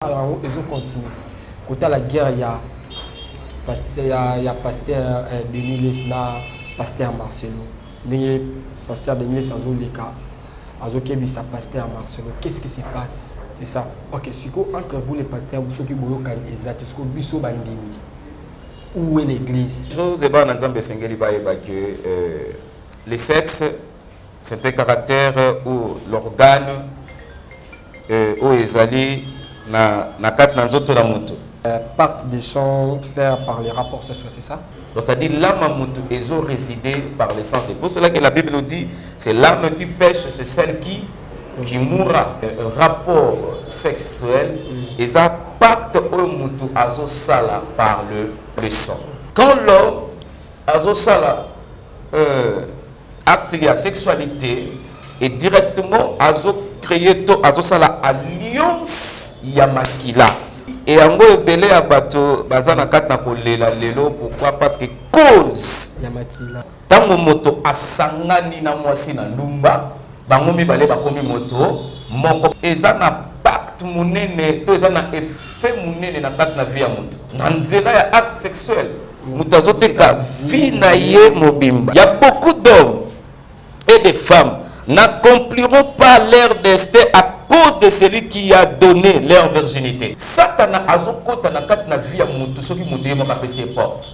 Ils ont continué. Côté la guerre, il y a pasteur Denis Lesla, pasteur Marcelo. Pasteur Denis Lesla, Azokebisa, pasteur Marcelo. Qu'est-ce qui se passe? C'est ça. Ok, entre vous les pasteurs, vous qui vous exact, est-ce que vous où est l'église? Le sexe, c'est un caractère où l'organe où ils allaient na quatre nanzoto la moto. Partent de son faire par les rapports sexuels, c'est ça? Donc ça dit l'âme moto ils ont résidé par le sang. C'est pour cela que la Bible nous dit c'est l'âme qui pêche, c'est celle qui mourra. Un rapport sexuel, ils ont pacte au moto azo sala par le sang. Quand l'homme azo sala acte de la sexualité et directement azo créé to azo sala alliance yamakila. Et en gros, belé à bateau, bazana katna kolela lelo, pourquoi? Parce que cause yamakila. Tango moto asangani na mwasi na lumba, bango mibale bakomi moto, moko ezana pacte munene, to ezana effet munene na katna vie ya moto. Nanzela ya acte sexuel, mutazoteka vie na ye mobimba. Il y a beaucoup d'hommes et de femmes n'accompliront pas leur destin à cause de celui qui a donné leur virginité. Satana azokota na kat na vie ya mutu soki mutu yema ka pesi porte.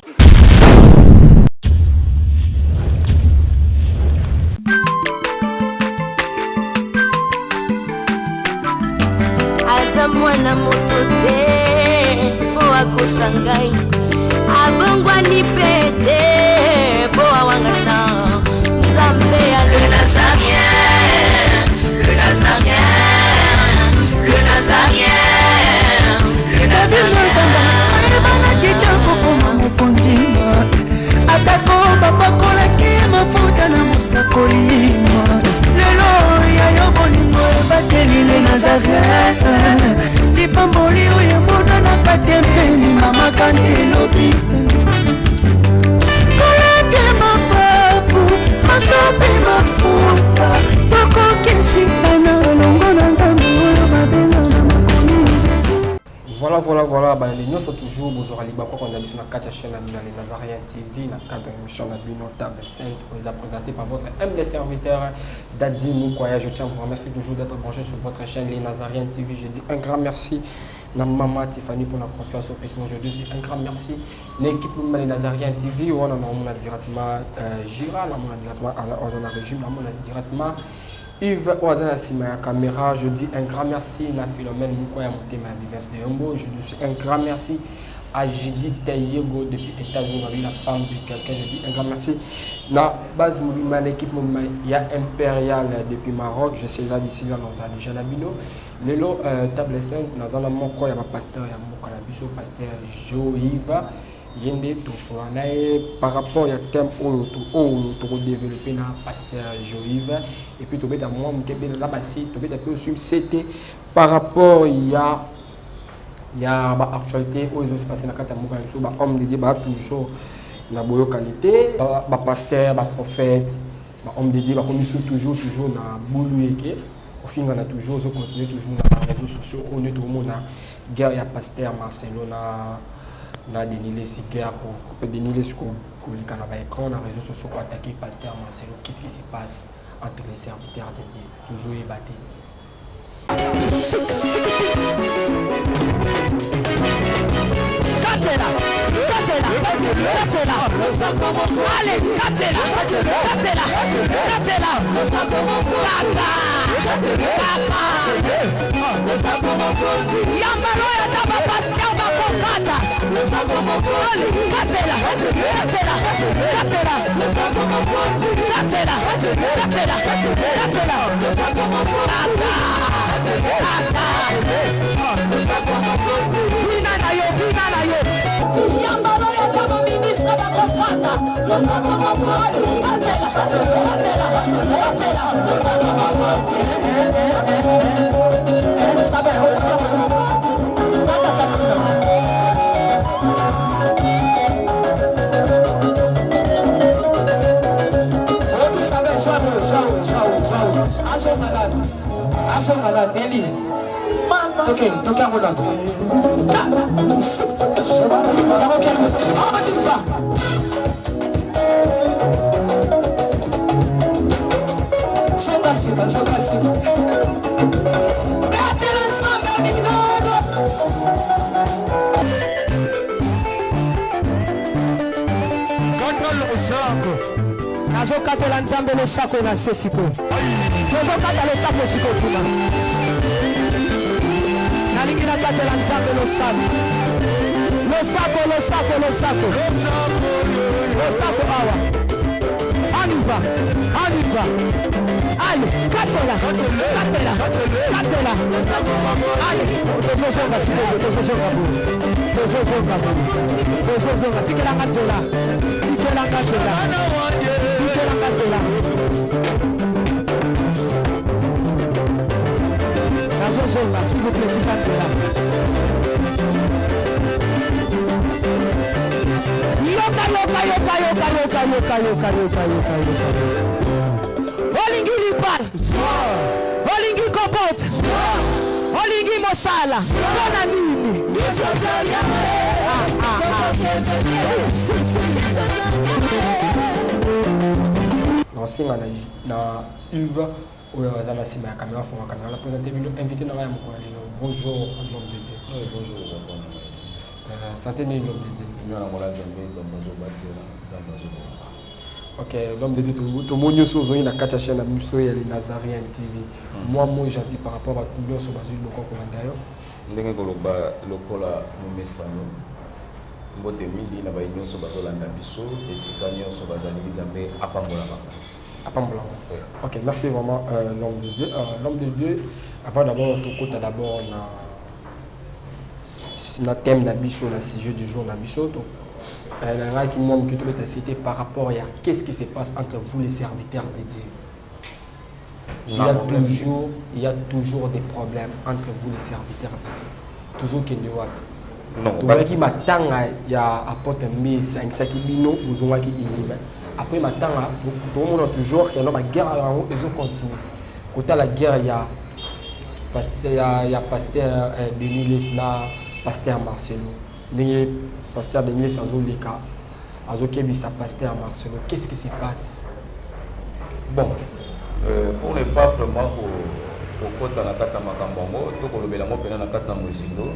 Azamwana moto te po akosangai abongwani pete po awangana Nzambe ya le Nazarien, le Nazarien, le Nazarien, le Nazarien. Atako bapakolaki mafuta na mosakolima lelo ya yo bolingo ebateli le Nazarien lipamboli oyo mona na katempeni mama kandelobi kolapie mapapu masope mafuta tokokesitana longo na nzambe oyo babenga na makomi Voilà, les nous sont toujours besoin de quoi qu'on a vu sur la chaîne les Nazariens TV, la cadre émission la notable 5, vous a présenté par votre humble serviteur Dadi Moukoya. Je tiens à vous remercier toujours d'être branché sur votre chaîne les Nazariens TV. Je dis un grand merci à maman Tiffany pour la confiance au PC. Je dis un grand merci à l'équipe les Nazariens TV. On a directement Gira, on a directement à la régime, on a directement Yves Ouadana caméra, je dis un grand merci à Philomène Moukoya monté ma diverse de Yombo. Je dis un grand merci à Judith Yego depuis les États-Unis, la femme de quelqu'un. Je dis un grand merci. La base Moulima, l'équipe Moulima, il y a Impérial depuis Maroc. Je sais là d'ici là, nous avons déjà la bino. Le lot table 5, nous avons mon il y a pasteur, il y a mon pasteur Joïva. Yende par rapport à thème où développer na pasteur Joïve et puis à moi là c'était par rapport il y a actualité où ils se passé na kata moka so homme de Dieu toujours na boyo qualité pasteur prophète homme de Dieu comme toujours na boulou eke au fin on a toujours continuer toujours na réseaux sociaux on est tout le monde na guerre ya pasteur Marcelo na Denis Lesla peut Denis Lesla qu'on a à écran na réseaux sociaux pour attaquer pasteur Marcelo. Qu'est-ce qui se passe entre les serviteurs de Dieu toujours ébatté Katela, allez, Yambalo ya taba pasteur bakokata. Yambalo ya taba ministre bakokata. Aso malade, Eli. Mama Ok, donc à Roland. Nazokatela nzambe losako na se siko tozokata losako siko kuna nalingi nakatela nzambe losako awa aniva ale katela ale tozozonga tikelanga nzela nazozonga s'il vous plaît tika nzela yoka olingi libala olingi kopota olingi mosala mpona nini naosenga na uve oyo aza na nsima ya caméra fonga caméra na présente bino invité na ngai ya mokolo lelo bonjour l'homme de Dieu. Bonjour santé nini l'homme de Dieu. Ok, l'homme de Dieu, tout le monde est na kati chaîne na biso ya Nazarien TV. Moi gentil par rapport à tout le monde bazui beaucoup komanda yo. Ndenge koloba lokola momesano. Mbote mili na bayi nyonso bazolanda biso esika nyonso bazali nzambe apambola baka. Apambola. Ok, merci vraiment l'homme de Dieu. L'homme de Dieu, avant d'abord tout côté d'abord na thème na biso na sujet du jour na biso to par rapport à qu'est-ce qui se passe entre vous les serviteurs de Dieu. Il y a toujours des problèmes entre vous les serviteurs de Dieu. Toujours qu'il y a non, parce que matanga ya apporte mais c'est ça qui bino besoin qui inhibe. Après matanga tout le monde toujours qu'il y a une guerre en haut et ils continuent. Côté la guerre il y a pasteur Denis Lesla, pasteur Marcelo. Pasteur Denis Azolika, Azokebisa, pasteur Marcelo. Qu'est-ce qui se passe? Bon, pour ne pas vraiment pour kota na kata makambongo, to kolobela mo pena na kata musindo.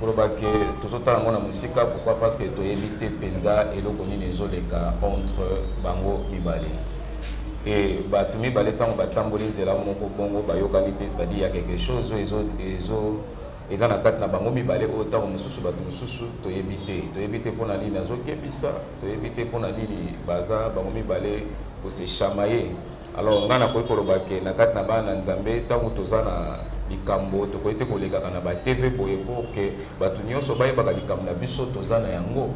Koloba ke tozotala mona musika pourquoi parce que to éviter penza eloko nini ezoleka entre bango mibale. Et batu mibale tango batamboli nzela moko bongo bayokani te, c'est-à-dire il y a quelque chose ils ont na bango mibale autant mususu batu mususu to éviter pour na nini azokebisa to éviter pour na nini baza bango mibale pour se chamailler. Alors ngana ko koloba ke na kati na bana nzambe tango tozana likambo to ko ete koleka kana ba TV boye pour que batu nyonso bayeba likambo na biso tozana yango.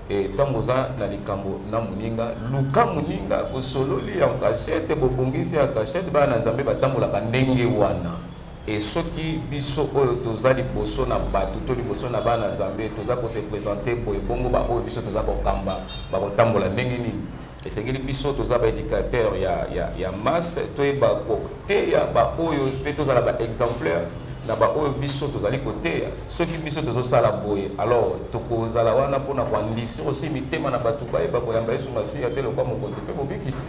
Et tango za na likambo na muninga luka muninga bosololi ya cachette bobongisi ya cachette bana nzambe batambola ka ndenge wana. Et ceux qui biso oyo tozali boso na batu to liboso na bana nzambe toza ko se présenter boye bongo ba oyo biso toza ko kamba ba ko tambola ndenge nini. Et c'est que biso toza ba éducateur ya masse to e ba côté ya ba oyo pe tozala ba exemplaire na ba oyo biso tozali côté ceux qui biso tozo sala boye alors tokozala wana pona kwa ndisi aussi mitema na batu ba e ba koyamba yesu masi ya tele kwa mokonzi pe bobikisi.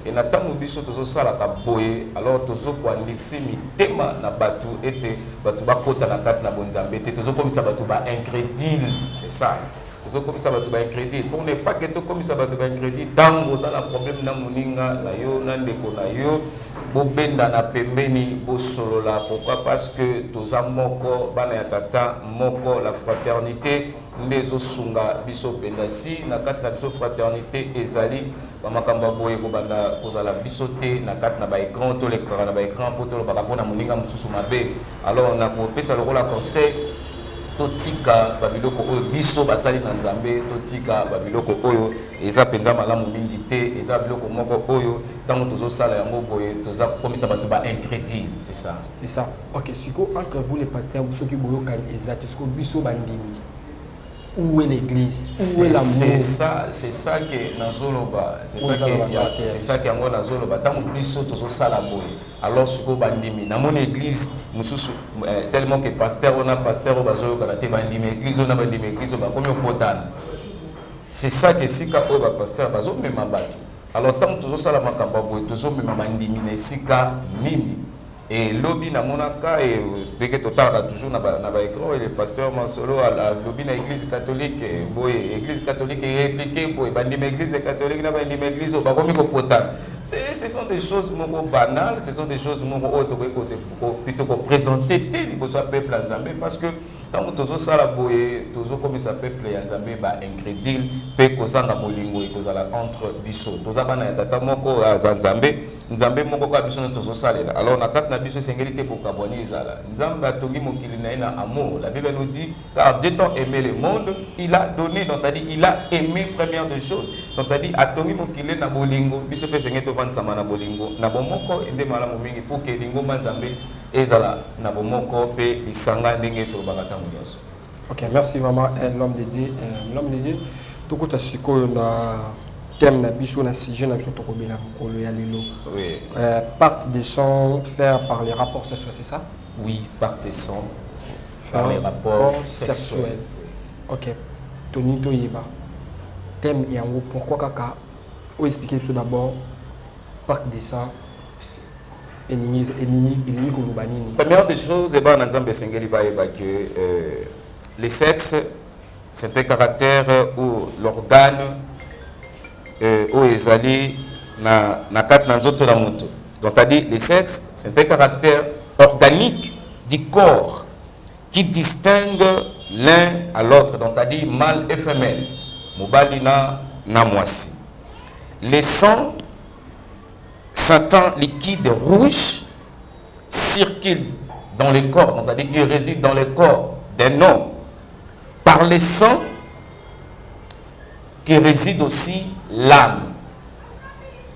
Et na tamu biso tozo sala ka boye alors tozo kwa ndisi mitema na batu ete batu ba kota na kati na bonzambe te tozo komisa batu ba incrédule, c'est ça. Tozo komisa batu ba incrédule pour ne pas que to komisa batu ba incrédule tango za la problème na muninga na yo na ndeko na yo bobenda na pembeni bosolola. Pourquoi? Parce que toza moko bana ya tata moko la fraternité ndezo sunga biso pendasi na kati na biso fraternité ezali bamakamba boye ko banda kozala biso te na kati na ba écran to lekara na ba écran po to ba pona muninga mususu mabe. Alors na ko pesa lokola conseil totika babiloko oyo biso basali na nzambe totika babiloko oyo eza penza malamu mingi te eza biloko moko oyo tango tozo sala yango boye toza komisa bato ba incrédule, c'est ça. C'est ça. OK, siko entre vous les pasteurs ceux qui boyo kan ezate siko biso bandimi. Où est l'église? Où est l'amour? C'est ça que Nazoloba, c'est ça que Ango Nazoloba. Tant plus sauto so sala boy. Alors suko bandimi. Na mon église, mususu tellement que pasteur on a pasteur bazolo kanate bandimi église on a bandimi église ba comme potana. C'est ça que sika oba pasteur bazo mema bato. Alors tant que sala makamba boy tozo mema bandimi na sika mimi. Et lobby na monaka et dès que total toujours na ba écran et le pasteur Mansolo à la lobby na église catholique boy église catholique répliqué boy bandi église catholique na bandi église ba komi ko potan. Ce sont des choses moko banales, ce sont des choses moko auto ko plutôt ko présenter té liboso peuple nzambe parce que tant que tozo sala boy tozo comme ça peuple ya nzambe ba incrédule pe ko sanga molingo e ko zala entre biso toza bana ya tata moko za nzambe moko ko biso tozo salela. Alors na na biso singélité pour kaboni ezala nzamba tongi mokili na ina amour. La Bible nous dit car Dieu tant aimé le monde il a donné, donc ça dit il a aimé première des choses, donc ça dit atongi mokili na bolingo biso pe singé to vansama na bolingo na bomoko ende malamu mingi pour que lingo manzambe ezala na bomoko pe isanga ndenge to bakata munyoso. Ok, merci vraiment l'homme de Dieu, tout côté siko na thème na biso na sujet na biso to kobela mokolo ya lelo. Oui. Partie des sons faire par les rapports sexuels, c'est ça? Oui, par des sons par les rapports sexuels. Ok. Tony Toyiba. Thème yango pourquoi kaka ou expliquer tout d'abord partie des sons et nini kolubanini. Première des choses et ben nzambe sengeli ba que le sexe c'est un caractère ou l'organe où ils allaient na kat na nzoto la moto. Donc c'est-à-dire le sexe c'est un caractère organique du corps qui distingue l'un à l'autre. Donc c'est-à-dire mâle et femelle. Mobali na mwasi. Le sang liquide rouge circule dans le corps. Donc c'est-à-dire qu'il réside dans le corps d'un homme. Par le sang qui réside aussi l'âme.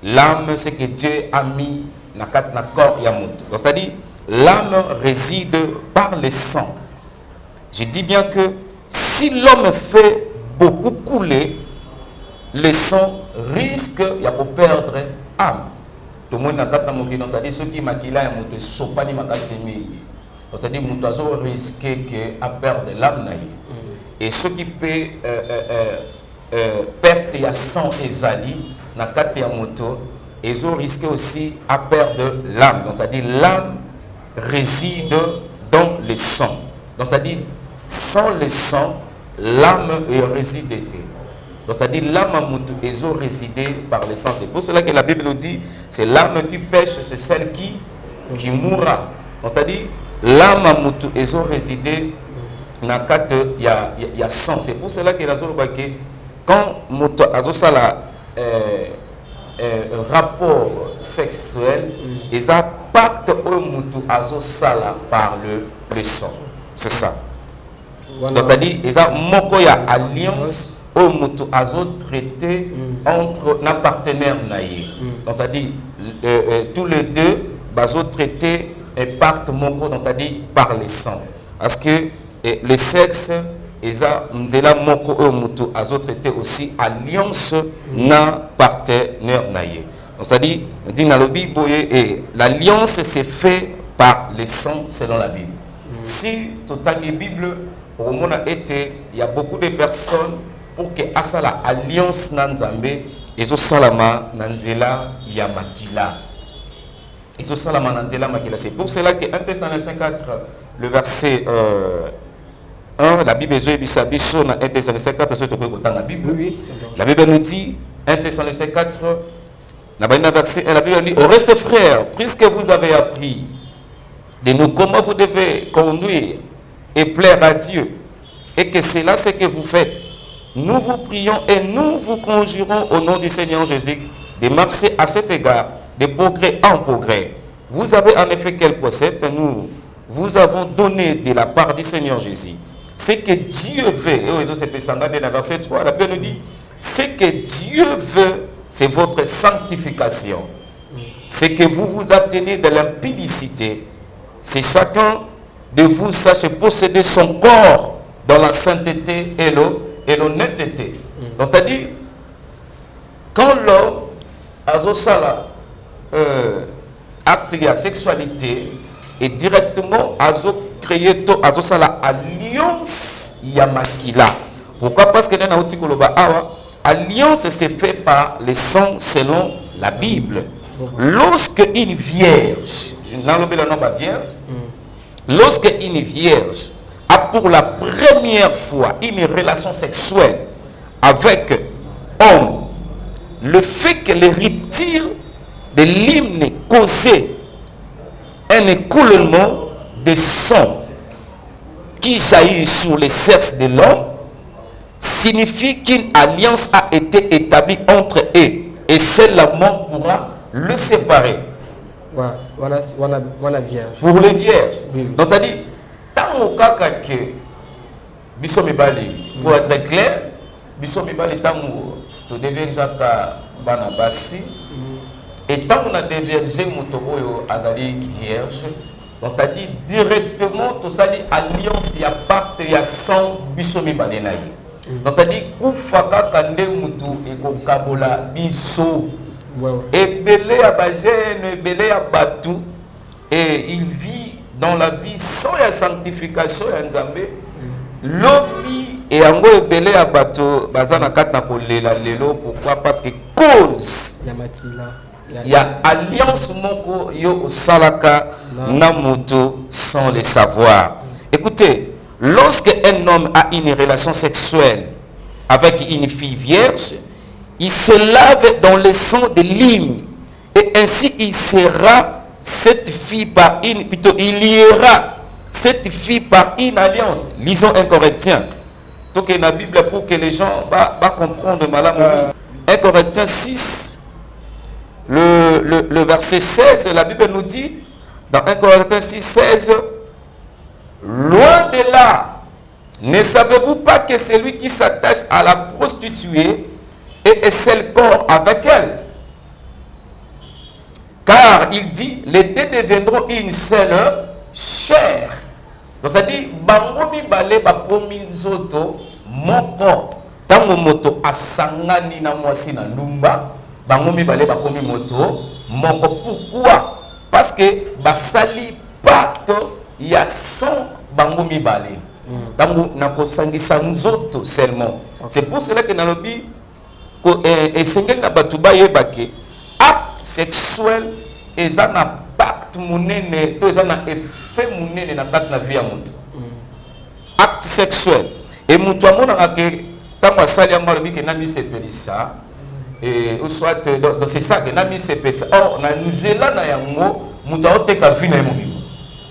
L'âme, c'est que Dieu a mis dans le corps yamoto. C'est-à-dire, l'âme réside par le sang. Je dis bien que si l'homme fait beaucoup couler, le sang risque de perdre l'âme. Tout le monde n'a c'est-à-dire ceux qui maquillent yamoto, ils sont pas ni makasemi. C'est-à-dire que risquer de perdre l'âme. Et ceux qui peuvent perdre ya sang ezali na kati ya moto, ils ont risqué aussi à perdre l'âme. Donc c'est-à-dire l'âme réside dans le sang. Donc c'est-à-dire sans le sang, l'âme réside. Donc c'est-à-dire l'âme à moto, ils ont résidé par le sang. C'est pour cela que la Bible nous dit, c'est l'âme qui pêche, c'est celle qui mourra. Donc c'est-à-dire l'âme à moto, ils ont résidé na kati ya sang. C'est pour cela que la zone quand moto azosala rapport sexuel, ils a pacte au moto azosala par le sang. C'est ça. Voilà. Donc c'est-à-dire ils a moko ya alliance au moto azo traité entre na partenaire naïe. Donc c'est-à-dire tous les deux bazo traité pacte moko, donc c'est-à-dire par le sang. Parce que le sexe eza mzela moko o mutu azo traité aussi alliance na partenaire naie. Donc ça dit na lobi boye et l'alliance c'est fait par le sang selon la Bible. Si total la Bible au monde a été, il y a beaucoup de personnes pour que asala alliance na nzambe ezo salama na nzela ya makila. Ezo salama na nzela makila. C'est pour cela que 1 Thessaloniciens 4 le verset 1, la Bible est biso na 1 Thessaloniciens 4, c'est la Bible. La Bible nous dit 1 Thessaloniciens 4, la verset 1, la Bible dit au reste frères, puisque vous avez appris de nous comment vous devez conduire et plaire à Dieu, et que c'est là ce que vous faites, nous vous prions et nous vous conjurons au nom du Seigneur Jésus de marcher à cet égard de progrès en progrès. Vous avez en effet quel précepte nous vous avons donné de la part du Seigneur Jésus. Ce que Dieu veut, et c'est le verset 3, la Bible nous dit, ce que Dieu veut, c'est votre sanctification. C'est que vous vous abstenez de l'impudicité. C'est chacun de vous sache posséder son corps dans la sainteté et et l'honnêteté. Donc c'est-à-dire, quand l'homme a acte de sexualité et directement a créé la alliance Yamakila. Pourquoi? Parce que alliance c'est fait par les sang selon la Bible. Lorsque une vierge, lorsque une vierge a pour la première fois une relation sexuelle avec homme, le fait que les ruptures de l'hymne causait un écoulement de sang qui jaillit sur les sexe de l'homme signifie qu'une alliance a été établie entre eux et seul la mort pourra le séparer. Vierge. Pour les vierges. Oui. Donc c'est-à-dire, tant au cas que pour être clair, tu deviens banabasi et tant qu'on a dévergé motoboyo azali vierge, donc c'est-à-dire directement tout ça dit alliance il y a pacte il y a sang bisomi balenayi. Donc c'est-à-dire kufaka kande mutu et kokabola biso et belé à bagène belé à batou et il vit dans la vie sans la sanctification ya nzambe lobi et ango ebele ya bato bazana katna kolela lelo. Pourquoi? Parce que cause il y a alliance moko yo salaka na moto sans le savoir. Écoutez, lorsque un homme a une relation sexuelle avec une fille vierge, il se lave dans le sang de l'hymne et ainsi il sera cette fille par une, plutôt il liera cette fille par une alliance. Lisons 1 Corinthiens. Donc la Bible pour que les gens va comprendre malheureusement. 1 Corinthiens 6, le verset 16, la Bible nous dit, dans 1 Corinthiens 6, 16, loin de là, ne savez-vous pas que celui qui s'attache à la prostituée est seul corps avec elle? Car il dit, les deux deviendront une seule chair. Donc ça dit, bangomi bale bakomi zoto moko. Tango moto asangani na mwasi na lumba, bangomi bale bakomi moto moko. Pourquoi? Parce que basali pacte ya son bangomi bale. Tango nako sangisa nzoto seulement. C'est pour cela que dans le bi et sengeli na batuba yebake acte sexuel ezana pacte munene to ezana effet munene na kati na vie ya mutu. Acte sexuel et mutu amona ke tango asali yango lobi ke nami sepelisa et ou soit donc c'est ça que nami sepelisa. Or na nzela na yango mutu oteka vie na ye mobimba.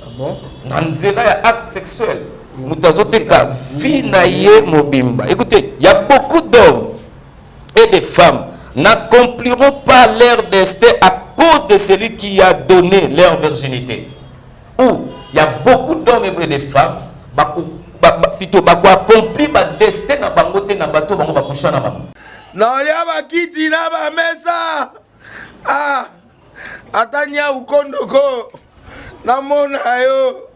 Ah bon? Na nzela ya acte sexuel mutu azoteka vie na ye mobimba. Écoutez, il y a beaucoup d'hommes et des femmes n'accompliront pas leur destin à cause de celui qui a donné leur virginité. Ou il y a beaucoup d'hommes et de femmes plutôt accomplir leur destin na bangote na bato bango bakusha na bango. Na olia bakiti na ba mesa. Ah. Atanya ukondoko. Na mona yo.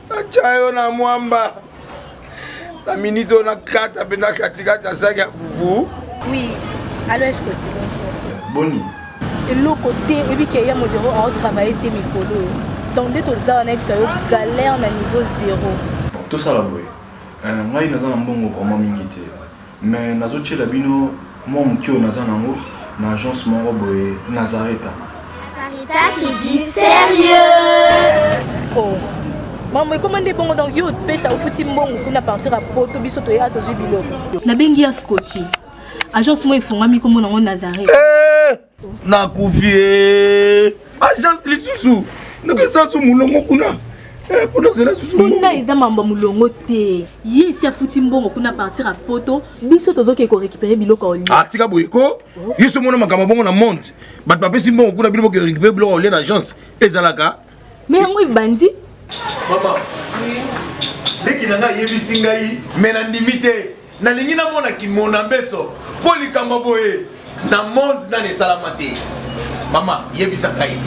Na chayo na mwamba. Na minito na kata bena katikata saga fufu. Oui, alors est-ce que tu bonjour? Boni. Et l'autre côté, et puis qu'il y a mon bureau à travailler tes micros. Donc, dès que tu as un galère à niveau 0. Tout ça là, oui. Moi, je suis un bon vraiment mingité. Mais dans autres la bino, moi, je suis dans l'agence Moroboé Nazareth. Sarita, c'est du sérieux. Oh. Maman, comment est bon donc yo pesa au fouti mbongo kuna partir à Porto biso to ya to jubilo. Na bengi ya Scotty. Agence moi ifungami comme na Nazareth. Na kufie. Agence lisusu. Ndeke sansu mulongo kuna. Pour cela susu. Kuna eza mamba mulongo te. Yesi afuti mbongo kuna partir à Porto biso tozoke ko récupérer biloko oli. Ah tika boyeko. Yeso mona makama bongo na monte. Bat papesi mbongo kuna biloko ko récupérer biloko oli na agence. Ezalaka. Mais yango ibandi. Maman. Leki nanga yebisi ngai mena ndimite. Na lingi na mona ki mona mbeso. Poli kamba boye. Na monde na ne salamate. Mama yebisa ngai.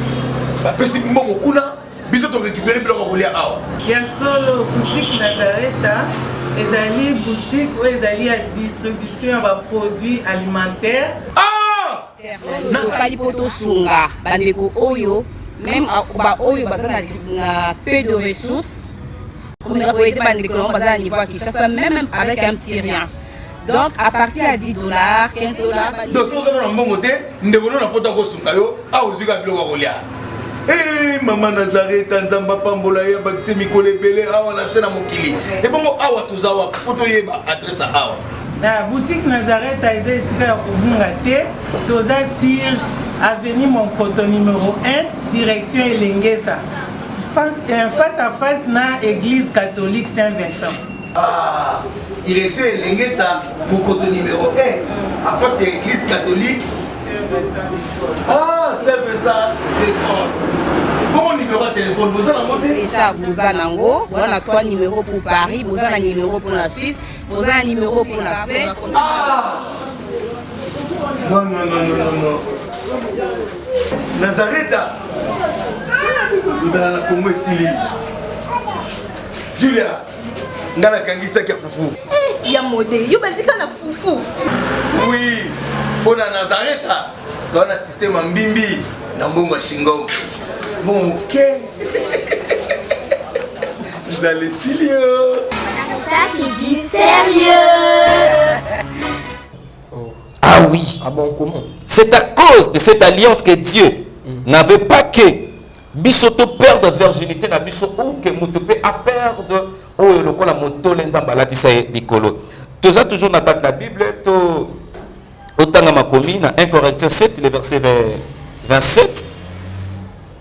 Bapesi mbongo kuna biso to récupérer biloko kolia awa. Ya solo boutique Nazareta, ezali boutique ou ezali à distribution ya produits alimentaires. Ah! Tosali poto sunga bandeko oyo même ba oyo baza na peu de ressources. Comme on a été bandeko baza à niveau à Kinshasa même avec un petit rien. Donc à partir à $10, $15. Donc si on a un bon côté, nous devons na poto ko sunga yo, a ozuka biloko kolia. Eh maman Nazareth nzamba pambola ya bakise mikole belé awa na sena mokili. Et bon awa tuzawa poto yeba adresse awa. La boutique Nazareth a été ici à Obungate, Toza sur avenue Monkoto numéro 1, direction Elengesa. Face à face na église catholique Saint-Vincent. Ah, direction Elengesa, Monkoto numéro 1, à face à l'église catholique Saint-Vincent. Ah, Saint-Vincent, d'accord. Bon numéro de téléphone, vous avez monté déjà, vous avez on a 3 numéros pour Paris, vous avez un numéro pour la Suisse, vous avez un numéro pour la Suède. Ah! Non. Nazareta. Nous allons la Congo ici. Julia, nous allons kangisa kia foufou. Eh, ya modé, yo bandika na foufou. Oui, pour la Nazareta, tu as un système en bimbi, dans Bongo Shingo. Bon, ok. Vous allez sérieux. Ça, c'est du sérieux. Ah oui. Ah bon, comment? C'est à cause de cette alliance que Dieu n'avait pas que bisoto perdre virginité na biso ou que mutope a perdre ou le kola moto lenzamba la tisaye likolo. Toza toujours na date la Bible to otanga makomi na 1 Corinthiens 7 le verset 27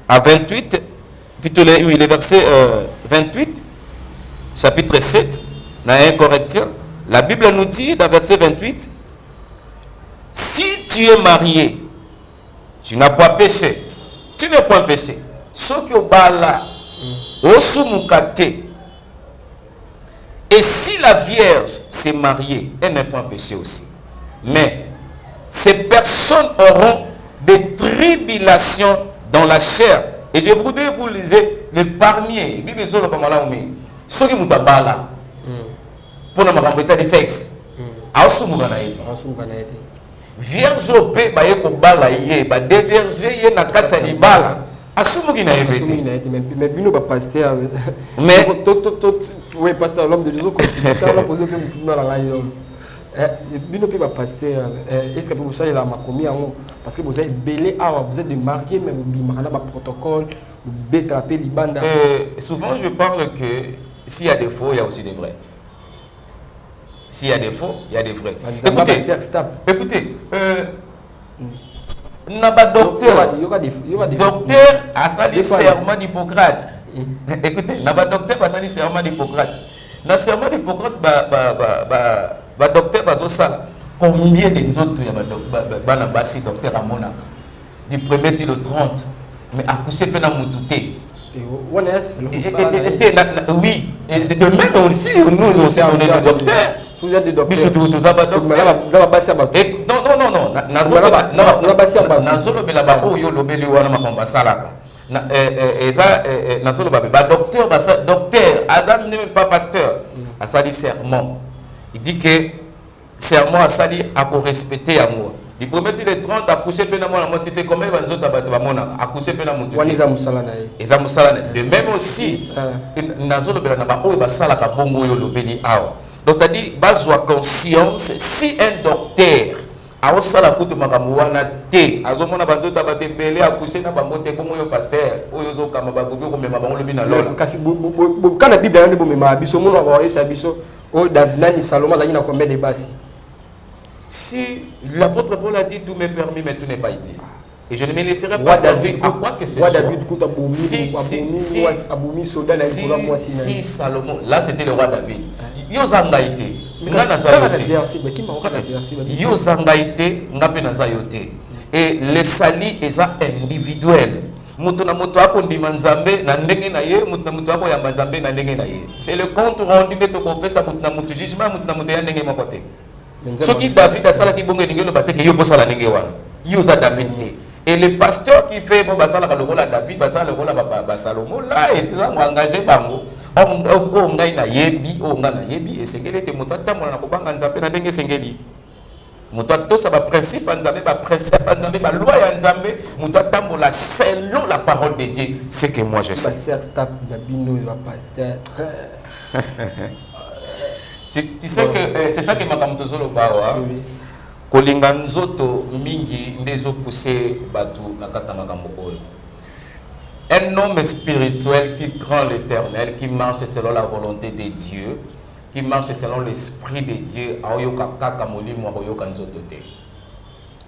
à 28 plutôt les versets 28 chapitre 7 dans 1 Corinthiens, la Bible nous dit dans verset 28, si tu es marié, tu n'as pas péché, tu n'as pas péché. Ce que bala osumukate. Et si la Vierge s'est mariée, elle n'est pas péché aussi. Mais ces personnes auront des tribulations dans la chair. Et je voudrais vous lire le parmi Bible sur le Kamalaoumi. Ce qui m'a bala pour la makambo de sexe. Asumuka na été. Vierge opé ba yeko bala ye ba déverger ye na katsa libala. Asumuki na été. Mais bino ba pasteur. Mais oui, pasteur l'homme de Dieu continue. Ça va poser plus dans la ligne. Bino pe ba pasteur. Est-ce que vous savez la makomi en parce que vous êtes belé vous êtes des mariés mais vous bimana ba protocole, vous bétrapé libanda. Souvent je parle que s'il y a des faux, il y a aussi des vrais. S'il y a des faux, il y a des vrais. Écoutez, n'a pas docteur. Docteur a sali serment d'Hippocrate. Écoutez, n'a pas docteur a sali serment d'Hippocrate. Dans le serment d'Hippocrate, docteur va se combien de autres il y a basi docteur à Monaco. Du 1er au 30. Mais accoucher peut pas m'outer. Oui, c'est de même aussi, nous aussi on est des docteurs. Vous êtes des docteurs. Mais surtout, vous avez des docteurs. Il dit que serment a sali à respecter à moi. Il promet les 30 à coucher peu moi c'était combien de autres à coucher peu de même aussi nazolo bela na ba o ba sala ka bongo yo lobeli awa. Donc c'est-à-dire base conscience si un docteur a osala kutu makambo wana te azomona banzota batembele a coucher na bango te bongo yo pasteur oyo zo kama ba bobo ko mema bango lobi na lola kasi kana Bible yande bo mema biso mona ba esa biso o David Salomon la ina combien de basi. Si l'apôtre Paul a dit tout m'est permis mais tout n'est pas dit. Et je ne me laisserai pas servir à quoi que ce soit. Si Salomon, là c'était le roi David. Yozangaïté. Yozangaïté, ngapenazayote. Et le sali est individuel. C'est le compte rendu de Tokopé, ça m'a jugement, ce qui David a salaki bonge ningelo bateke yo posala ninge wana. Yoza David te. Et le pasteur qui fait bon basala le rôle à David, basala le rôle à Salomon, là et tout ça engagé bango. On ngai na yebi, on na yebi et c'est qu'elle était moto tamona na kobanga nzambe na ndenge sengeli. Moto to ça va principe nzambe ba principe nzambe ba loi ya nzambe, moto tambola selon la parole de Dieu, c'est que moi je sais. Pasteur stop na bino va pasteur. Tu sais que c'est ça que makamto zolo bawa. Kolinga nzoto mingi ndezo pousser batu na kata makambo oyo. Un homme spirituel qui craint l'Éternel, qui marche selon la volonté de Dieu, qui marche selon l'esprit de Dieu, aoyoka kaka molimo aoyoka nzoto te.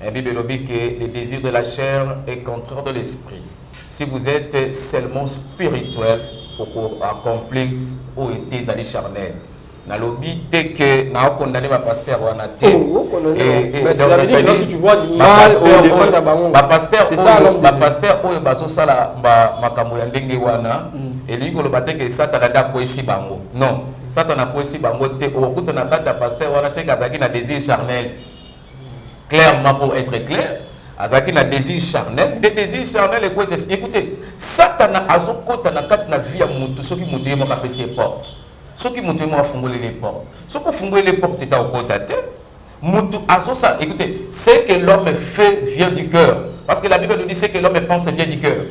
La Bible dit que le désir de la chair est contraire de l'esprit. Si vous êtes seulement spirituel pour accomplir ou été ali charnel. Na lobby dès que na condamné ma pasteur wana te si tu vois du mal au défendre ta bango pasteur c'est ça ma pasteur oyo bazo sala makambo ya ndenge wana elingo lo bateke satana da ko esi bango non satana ko esi bango te okuta na kata pasteur wana c'est kazaki na désir charnel clairement pour être clair azaki na désir charnel des désirs charnels et quoi c'est écoutez satana azokota na kata na vie ya mutu soki mutu yemo kapesi porte. Ceux qui montent moi fongolé les portes. Ceux qui fongolé les portes est au côté. Mutu asosa. Écoutez, ce que l'homme fait vient du cœur. Parce que la Bible nous dit ce que l'homme pense vient du cœur.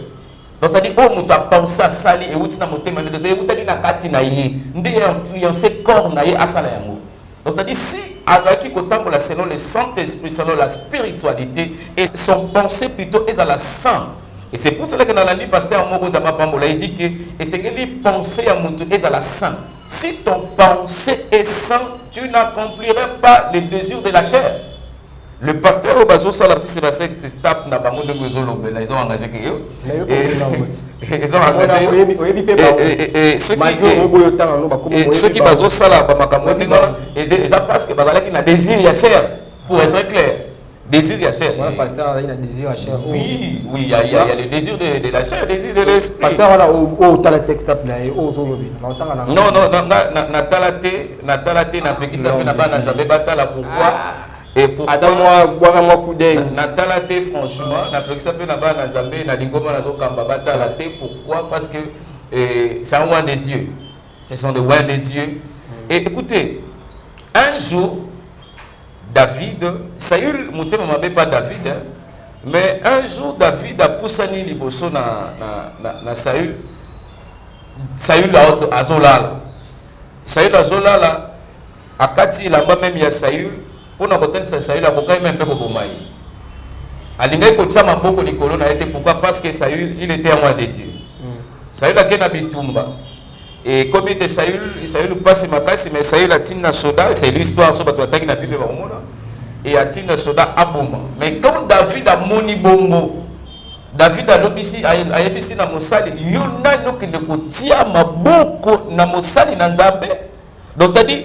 Donc ça dit oh mutu a pensé à sali et outina motema de désir. Mutu na kati na yé. Ndé influencé corps na yé asala yango. Donc ça dit si azaki kotambola selon le Saint-Esprit, selon la spiritualité et son pensée plutôt est à la sang. Et c'est pour cela que dans la Bible, pasteur Moko Zamapambola, il dit que et c'est que les pensées à Moutou est à la sang. Si ton pensée est sang, tu n'accomplirais pas les désirs de la chair. Le pasteur Obazo Salam, si c'est parce que c'est stable, n'a pas de maison, ils ont engagé que eux. Ils ont engagé. Et ceux qui Bazo Salam, ils ont parce que Bazalaki n'a désir la chair, pour être clair. Désir de la chair. Voilà, pasteur, il a désir de la chair. Oui, oui, il y a le désir de la chair, le désir de l'esprit. Pasteur, voilà, au tala sextape là, au zolobi. Non, na talate, na peki sa na ba na nzambe batala pourquoi? Et pourquoi? Attends-moi, boire un coup d'œil. Na talate franchement, na peki sa na ba na nzambe na lingoma na zo kamba batala te pourquoi? Parce que c'est un roi de Dieu. Ce sont des rois de Dieu. Et écoutez, un jour David, Saül, Mouté ne pas David, hein, mais un jour David a poussé Liboso na Saül. Saül a Zolala. Saül a Zolala, a Kati, il a même ya Saül, pour nous côté Saül a beaucoup même peu pour Maï. A l'ingé côté ça m'a beaucoup de colonnes a été pourquoi parce que Saül il était un roi de Dieu. Saül a gagné à Bitumba. Et comme il était Saül passe ma casse, mais Saül a tiré soda, c'est l'histoire sur la Bible na Bible et a tiré soda à Boma. Mais quand David a moni bombo, David a l'obisi a yebisi na mosali, yona no ki ne kotia maboko na mosali na Nzambe. Donc c'est-à-dire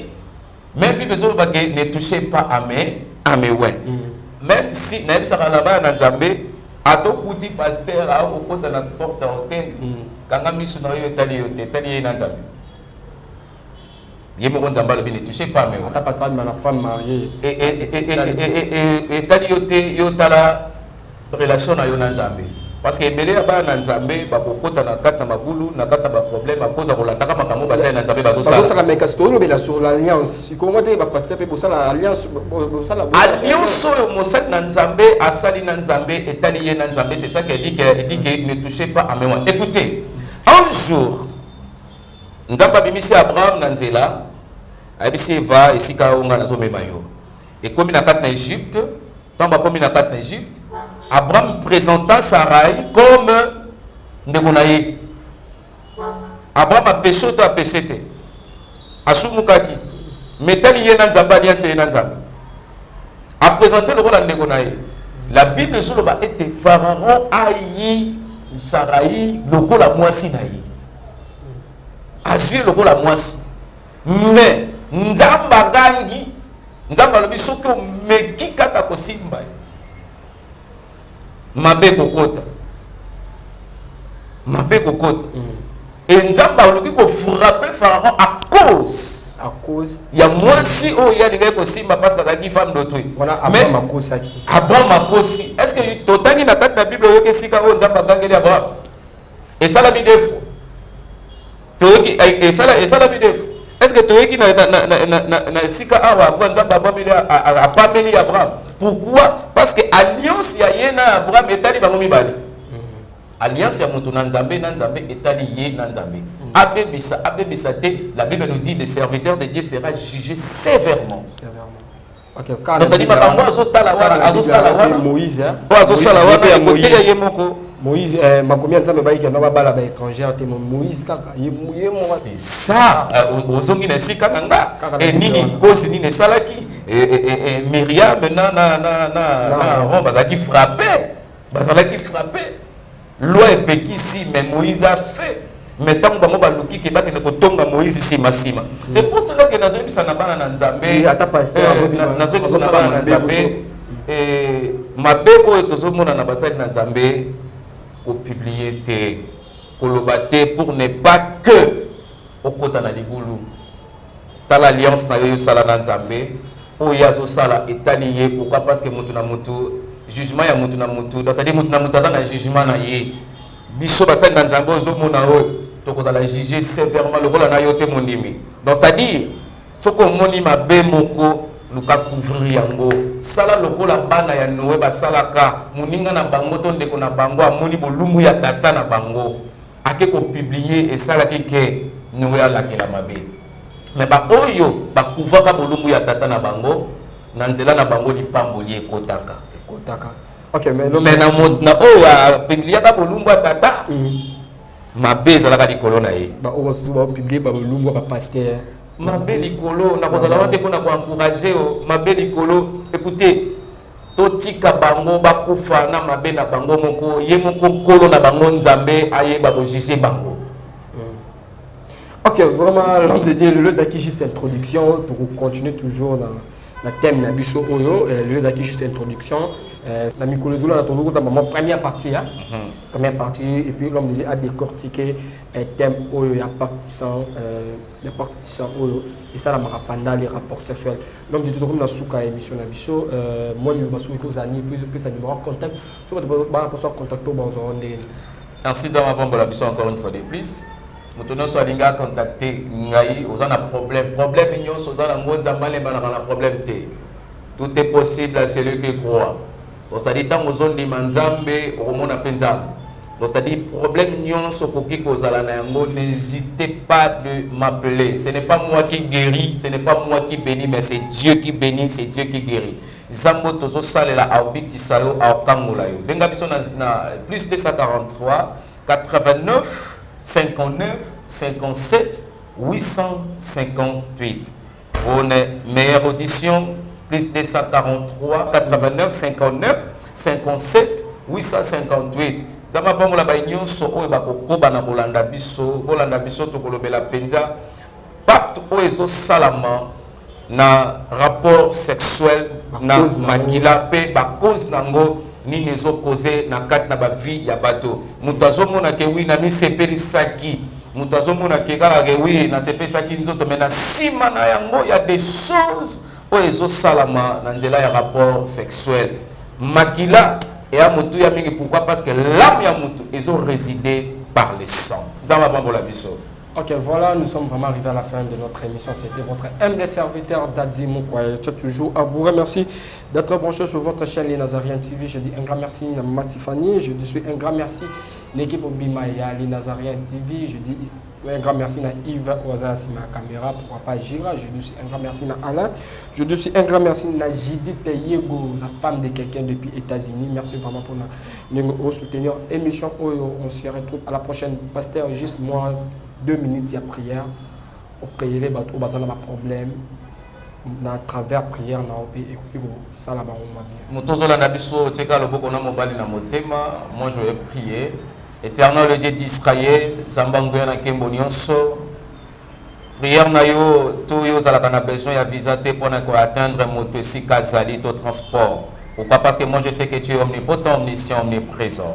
même Bible ne touchez pas à mes ouais. Même si na yebisa là-bas na Nzambe, ato kuti pasteur a au côté na porte hôtel. Quand on misu na yo tali na Nzambe. Yemo Nzamba le ne touchez pas mais ata pasteur de ma femme mariée et tali yo tala relation na yo na Nzambe. Parce que belé ba na Nzambe ba kokota na kata mabulu na kata ba problème a posa kolanda ka makambo ba na Nzambe ba zo sala. Ba zo sala mais castor le sur l'alliance. Comment te ba pasteur pe pour la alliance alliance yo mosali na Nzambe asali na Nzambe et tali ye na Nzambe, c'est ça qu'il dit que ne touchez pas à moi. Écoutez, un jour Nzamba bimisi Abraham na nzela abisi va esika onga na zo memayo. Et comme na kata na Égypte, tamba comme na kata na Égypte, Abraham présenta Sarai comme Negonaye. Abraham a péché ou a péché te. Asumukaki. Metali ye na Nzamba dia se na Nzamba. A présenté le rôle à Negonaye. La Bible nous dit que Pharaon aïe Sarai lokola mwasi na ye. Azui lokola mwasi. Mais Nzamba gangi Nzamba lobi soki meki kata kosimba. Mabe kokota. Et Nzamba lobi ko frapper Pharaon à cause à cause ya mwasi oyo ya lingai kosimba parce que azalaki femme d'autrui. Voilà Abraham akosaki. Abraham akosi. Est-ce que totangi na kati na Bible oyo kesika oyo Nzambe agangeli Abraham? Esala bidefu. Toyoki esala bidefu. Est-ce que toyoki na sika awa kwa Nzambe apameli Abraham? Pourquoi? Parce que alliance ya ye na Abraham etali bango mibale. Alliance ya mutu na Nzambe etali ye na Nzambe. Abebisa te, la Bible nous dit le serviteur de Dieu sera jugé sévèrement. OK, quand ça dit makambo azotala wana azosala wana Moïse azosala wana ya côté ya ye moko Moïse makomia Nzambe baiki na babala ba étranger te Moïse kaka ye c'est ça ozongi na sika nanga et nini gosi nini salaki et Myriam na Ron bazaki frappé loi epekisi mais Moïse a fait. Mais tant que baluki ke ba ke kotonga Moïse sima. C'est pour cela que nazo bisa na bana na Nzambe ata pasteur nazo bisa na bana na Nzambe mabeko etozomona na basali na Nzambe ko publier te koloba te pour ne pas que okota na libulu tala alliance na yo sala na Nzambe o yazo sala etali ye pourquoi parce que mutu na mutu jugement ya mutu na mutu donc ça dit mutu na mutu azana jugement na ye biso basali na Nzambe ozomona oyo tokozala juger sévèrement le rôle na yote mondimi. Donc c'est-à-dire soko moni mabe moko luka couvrir yango sala lokola bana ya Noé basalaka muninga na bango to ndeko na bango amoni bolumu ya tata na bango ake ko publier et sala ke Noé alakela mabe. Mais ba oyo ba couvaka bolumu ya tata na bango na nzela na bango lipamboli ekotaka. OK, mais na oyo publier ba bolumu ya tata mabe ezalaka likolo na ye publier balumbu ba pasteur mabe likolo na kozala wate mpona koencourager mabe likolo écoutez totika bango bakufa na mabe na bango moko ye moko kolo na bango Nzambe ayeba kojuger bango. OK, vraiment l'homme de Dieu le zaki juste introduction pour continuer toujours dans la thème na biso oyo le zaki juste introduction la mikolozula na tozo kota maman première partie première partie et puis l'homme de Dieu a décortiqué un thème oyo ya partisan oyo et ça la marapanda les rapports sexuels. L'homme de Dieu comme na suka émission na biso moi le basu ko zani puis ça numéro contact so ba pour ça contacter ba zo ndenge. Merci d'avoir bon la biso encore une fois de plus. Mutono so alinga contacter ngai ozana problème nyonso ozana ngonza malemba na problème te. Tout est possible à celui qui croit. Donc ça dit tant ozondi manzambe omona penzam. Donc ça dit problème nyonso koki kozala na yango n'hésitez pas de m'appeler. Ce n'est pas moi qui guéris, ce n'est pas moi qui bénis mais c'est Dieu qui bénit, c'est Dieu qui guérit. Zambo tozo salela aobi kisalo aokangola yo. Benga biso na plus 243 89 59 57 858. Pour une meilleure audition, plus 243 89 59 57 858. Zama bongo la baignon so oyo bakokoba na bolanda biso to kolobela penza pacte oyo salama na rapport sexuel na makila pe ba cause nango ni nezo causer na kat na ba vie ya bato mutazo mona ke wi na mi sepeli saki mutazo mona ke kala ke wi na sepeli saki nzoto mena sima na yango ya des choses oyo salama na nzela ya rapport sexuel makila et à mutu ya mingi pourquoi parce que l'âme ya mutu ils ont résidé par le sang. Zama bambola biso. OK, voilà, nous sommes vraiment arrivés à la fin de notre émission. C'était votre humble serviteur Daddy Moukwaye. Je tiens toujours à vous remercier d'être branché sur votre chaîne Les Nazariens TV. Je dis un grand merci à Maman Tiffany. Je dis un grand merci à l'équipe Obimaya Les Nazariens TV. Je dis un grand merci à Yves Oazasi, ma caméra, pourquoi pas Gira. Je dis un grand merci à Alain. Je dis un grand merci à Judith Yego, la femme de quelqu'un depuis les États-Unis. Merci vraiment pour nous soutenir. Émission, on se retrouve à la prochaine. Pasteur, juste moi, 2 minutes, il y a prière. On prie les bateaux, on a un problème. À travers prière, on peut écouter ça là-bas. Moi, je vais prier. Éternel le Dieu d'Israël, Zambangoya na Kembo Nyonso, prière na yo, tout yo zalaka na besoin ya visa te pour atteindre moto si kazali to transport. Pourquoi? Parce que moi je sais que tu es omnipotent, omniscient, omniprésent.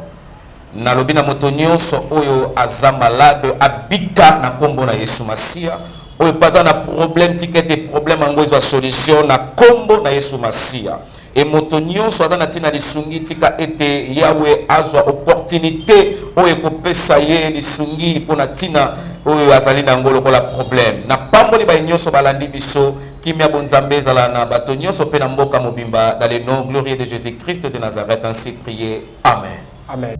Na lobi na moto nyonso oyo aza malade abika na kombo na Yesu Masia, oyo paza na problème tikete problème yango ezwa solution na kombo na Yesu Masia. Et moto nyonso aza na tina lisungi tika ete Yawe azwa opportunité oyo ekopesa ye lisungi mpona tina oyo azali na ngolo kola problème. Na pamboli ba nyonso balandi biso kimia bonzambe ezala na bato nyonso pe na mboka mobimba dans le nom glorieux de Jésus-Christ de Nazareth, ainsi prié. Amen. Amen.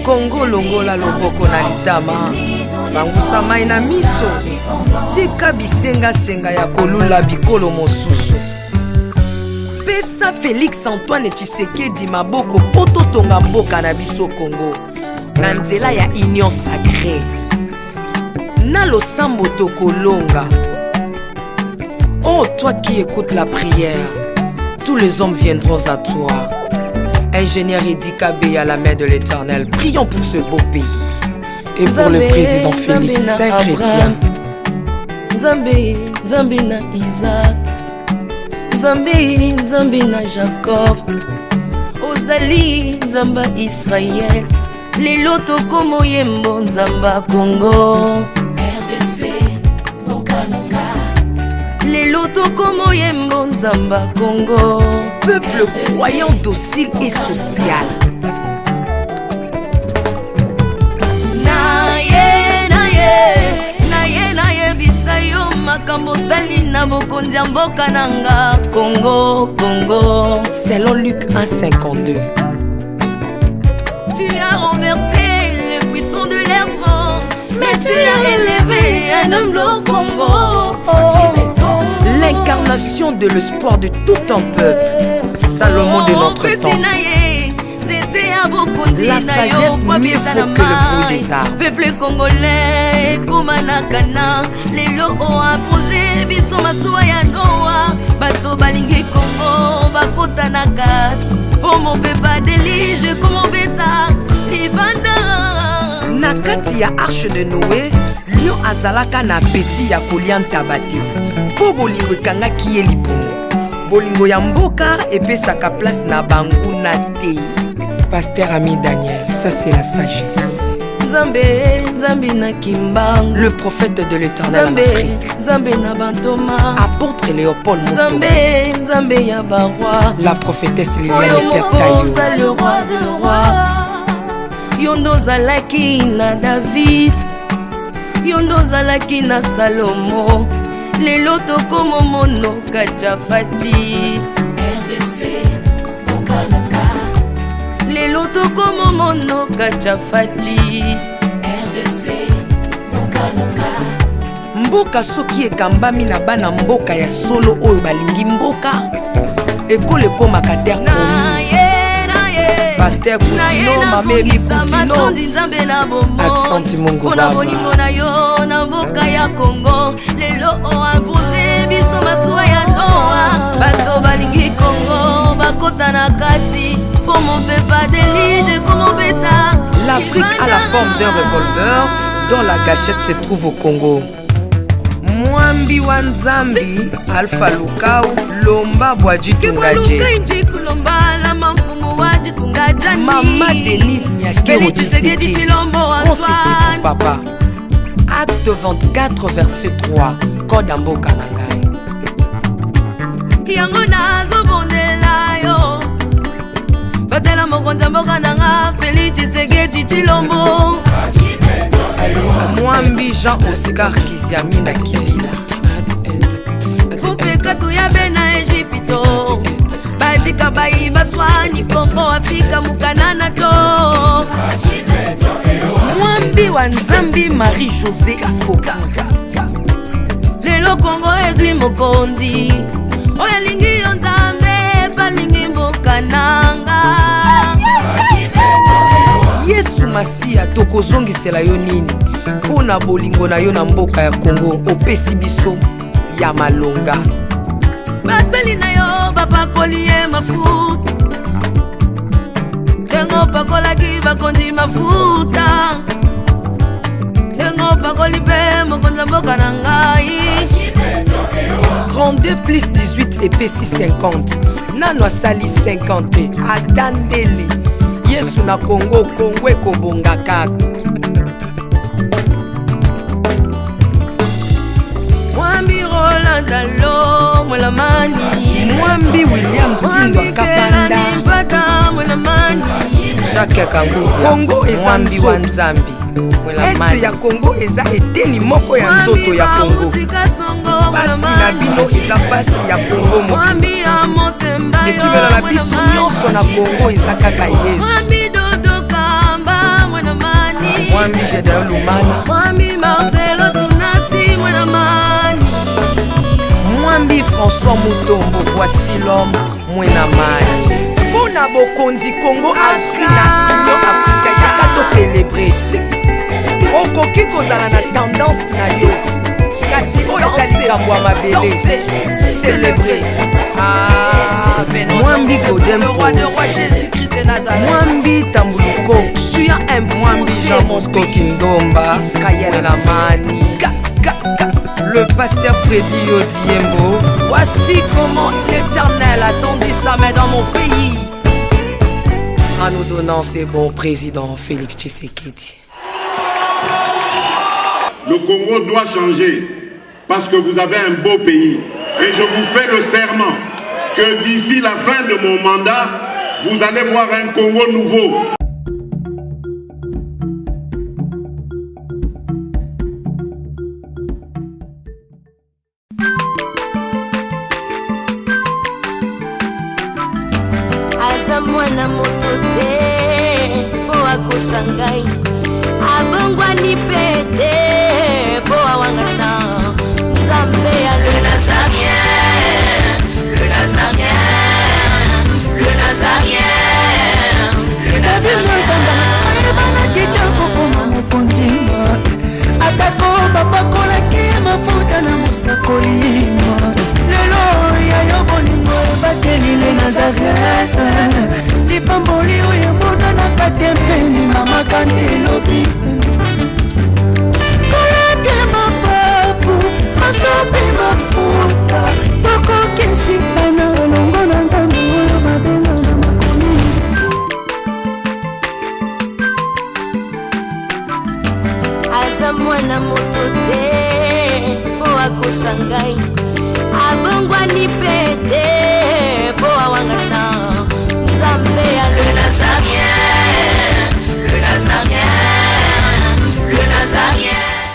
Congo longola loboko na litama bangusa mai na miso tika bisenga senga ya kolula bikolo mosusu pesa Félix Antoine Tshisekedi maboko poto tonga mboka na biso Congo na nzela ya union sacrée na losambo tokolonga. Oh toi qui écoutes la prière, tous les hommes viendront à toi. Ingénieur Edi Kabé à la main de l'Éternel, prions pour ce beau pays et pour le président Félix Saint-Chrétien. Nzambe, Nzambe na Isaac, Nzambe, Nzambe na Jacob, Ozali, Nzamba Israël, lelo tokomo yembo Nzamba Congo, RDC, Mokananga, lelo tokomo yembo Nzamba Congo. Peuple croyant docile et social. Naye bisayo makambo sali na bokonzi mboka nanga Congo, Congo. Selon Luc 1,52. Tu as renversé les puissants de leur trône, mais tu as élevé un homme au Congo. L'incarnation de l'espoir de tout un peuple, Salomon de notre temps. La sagesse mieux faut que le bruit des arbres. Peuple congolais, Komanakana, les locaux a posé, biso masuaya noa, bato balingi Congo, bakota nakat, pour mon peuple délige, comme mon bêta, libanda. Nakati ya arche de Noé, lion azalaka na beti ya kolianta bati. Po bolingo ekangaki ye lipungu, bolingo ya mboka epesaka place na bangu na te. Pasteur Ami Daniel, ça c'est la sagesse. Nzambe, Nzambe na Kimbangu, le prophète de l'Éternel en Afrique. Nzambe na Bantoma, apôtre Léopold Mutombo. Nzambe, Nzambe ya baroi, la prophétesse Liliane Esther Tayo. Le roi de roi, yondo zalaki na David, yondo zalaki na Salomo. Lelo tokomo mono kachafati, RDC, Mokanaka. Lelo tokomo mono kachafati, RDC, Mokanaka. Mboka soki ekambami na bana mboka ya solo oyo balingi mboka ekole komaka terre promise. Pasteur Koutino, Mamébi Koutino, Accent Mongo Baba. Na yo na mboka ya Congo, lelo o abuse biso masuwa ya noa. Bato balingi Congo, bakota na kati, pour mon peuple délige comme mon bêta. L'Afrique a la forme d'un revolver dont la gâchette se trouve au Congo. Moi Mwambi wa Nzambi Alpha Lukau Lomba Bwajitungaje Mama Denise Nyakero Tshisekedi Consissi pour papa. Acte 24 verset 3 Code Amboka Nangai Yango nazo bondela yo Batela mokonza mboka nanga Félix Tshisekedi Tshilombo Mwambi Jean Oscar Kiziami na Kibila Kupeka tuyabe na Egypto Batika bayi baswani Kongo Afrika mukanana to Mwambi wa Nzambi Marie-José Afoka Lelo Kongo ezwi mokondi Oya lingi yo Nzambe balingi mboka nanga Yesu Masia tokozongisela yo nini Pona bolingo na yo na mboka ya Kongo opesi biso ya malonga Basali na yo bapakoli ye mafuta Tengo pakolaki bakondi mafuta Tengo pakoli pe mokonza mboka na ngai 32 plus 18 epesi 50 Nano asali 50 Atandele Yesu na Kongo Kongo ekobonga kaka Mwambi Roland Dalo Mwelamani Mwambi William Tindwa Kapanda Jacques Kangudia Kongo ezambi wa Nzambi Este ya Kongo eza eteni moko ya nzoto ya Kongo Basi na bino eza basi ya Kongo moko Ekibela na biso nyonso na Kongo eza kaka Yesu Mwambi Jedayo Lumana Mwambi Marcelo Tunasi Mwenamani Mwambi François Mutombo voici l'homme Mwenamani Pona bokonzi Kongo azwi na Union Africaine yaka to célébrer Okoki kozala na tendance na yo Kasi oyo eza likambo ya mabele Célébrer Mwambi Godempo Mwambi Tambuluko Tu as un Mwambi Jean Mosco Kindomba Mwenamani Le pasteur Freddy Odiembo Voici comment l'Éternel a tendu sa main dans mon pays en nous donnant ses bons présidents Félix Tshisekedi. Le Congo doit changer parce que vous avez un beau pays et je vous fais le serment que d'ici la fin de mon mandat, vous allez voir un Congo nouveau. Mwana moto te po akosa ngai abongwani pete po awangata Nzambe ya le Nazarien